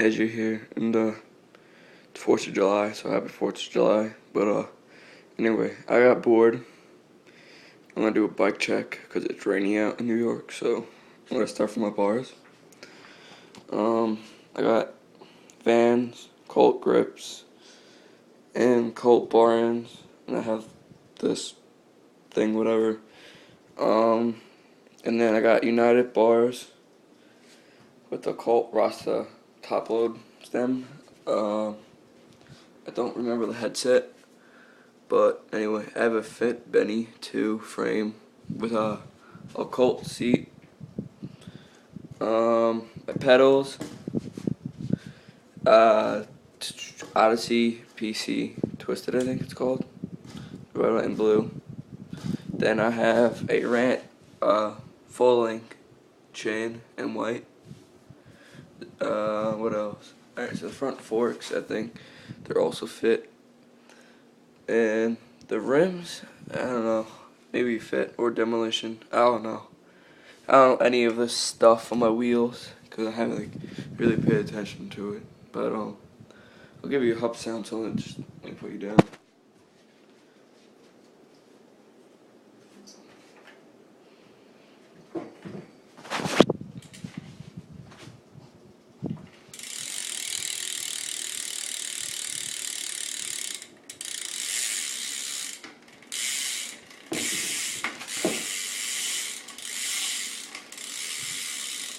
edgy here in the 4th of July, so happy 4th of July. But anyway, I got bored. I'm gonna do a bike check because it's raining out in New York, so I'm gonna start from my bars. I got Vans, Colt grips, and Colt bar ends, and I have this thing, whatever. And then I got United bars with the Colt Rasta top load stem. I don't remember the headset, but anyway, I have a Fit Benny 2 frame with a Colt seat. My pedals, Odyssey PC Twisted, I think it's called, red, white, and blue. Then I have a Rant full length chain in white. What else? Alright, so the front forks, I think they're also Fit. And the rims, I don't know, maybe Fit or Demolition. I don't know any of this stuff on my wheels because I haven't really paid attention to it. But I'll give you a hub sound, so just let me put you down.